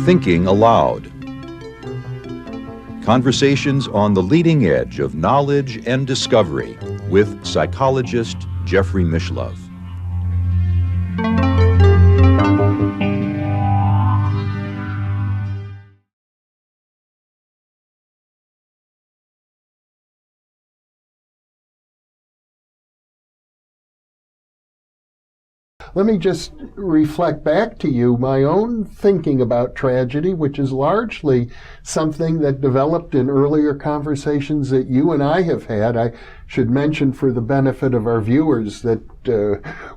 Thinking Aloud. Conversations on the leading edge of knowledge and discovery with psychologist Jeffrey Mishlove. Let me just reflect back to you my own thinking about tragedy, which is largely something that developed in earlier conversations that you and I have had. I should mention for the benefit of our viewers that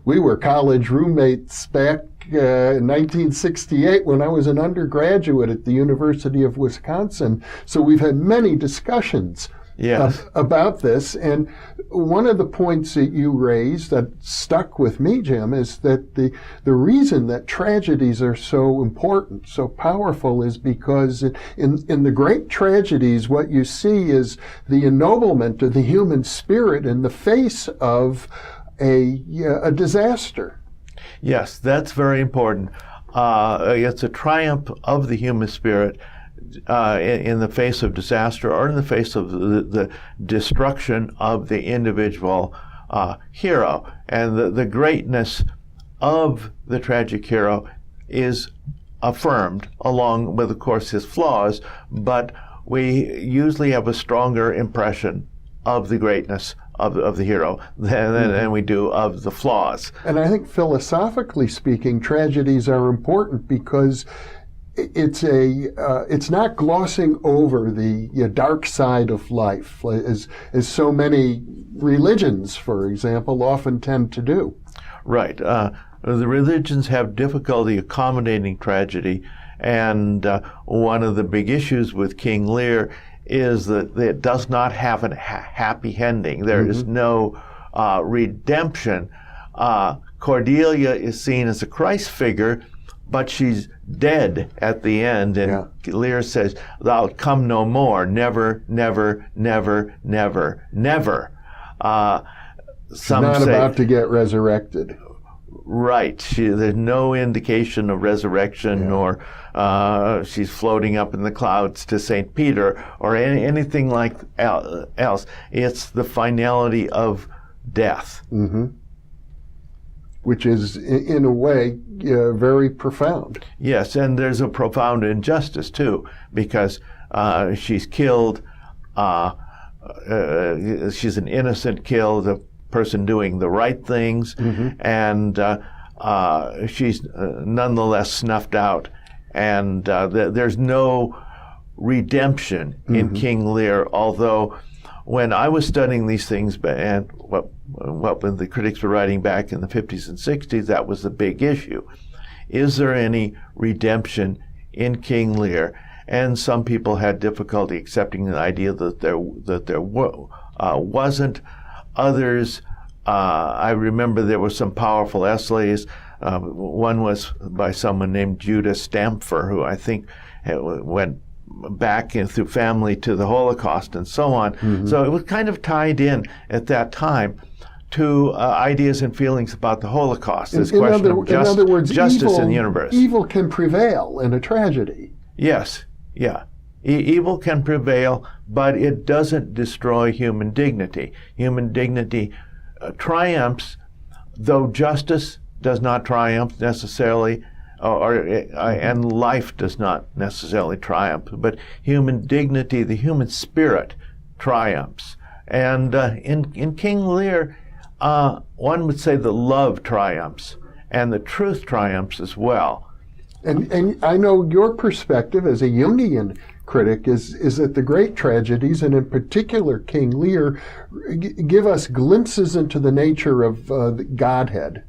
we were college roommates back in 1968 when I was an undergraduate at the University of Wisconsin. So we've had many discussions about this. And one of the points that you raised that stuck with me, Jim, is that the reason that tragedies are so important, so powerful, is because in the great tragedies, what you see is the ennoblement of the human spirit in the face of a disaster. Yes, that's very important. It's a triumph of the human spirit in the face of disaster, or in the face of the destruction of the individual hero. And the greatness of the tragic hero is affirmed, along with, of course, his flaws, but we usually have a stronger impression of the greatness of the hero than we do of the flaws. And I think philosophically speaking, tragedies are important because it's not glossing over the dark side of life, as so many religions, for example, often tend to do. Right. The religions have difficulty accommodating tragedy, and one of the big issues with King Lear is that it does not have a happy ending. There is no redemption. Cordelia is seen as a Christ figure, but she's dead at the end, and Lear says, "Thou come no more, never, never, never, never, never." Some not say, about to get resurrected. Right. There's no indication of resurrection, or she's floating up in the clouds to St. Peter, or anything like else. It's the finality of death. Which is, in a way, very profound. Yes, and there's a profound injustice, too, because she's killed, she's an innocent killed, a person doing the right things, and she's nonetheless snuffed out, and there's no redemption in King Lear, although when I was studying these things, and when the critics were writing back in the 50s and 60s, that was the big issue. Is there any redemption in King Lear? And some people had difficulty accepting the idea that there wasn't. Others, I remember there were some powerful essays. One was by someone named Judah Stamfer, who I think went back through family to the Holocaust and so on. So it was kind of tied in at that time to ideas and feelings about the Holocaust. This question of in other words, justice in the universe. Evil can prevail in a tragedy. Yes, yeah. Evil can prevail, but it doesn't destroy human dignity. Human dignity triumphs, though justice does not triumph necessarily, and life does not necessarily triumph, but human dignity, the human spirit, triumphs. And in King Lear, one would say the love triumphs, and the truth triumphs as well. And I know your perspective as a Jungian critic is that the great tragedies, and in particular King Lear, give us glimpses into the nature of the Godhead.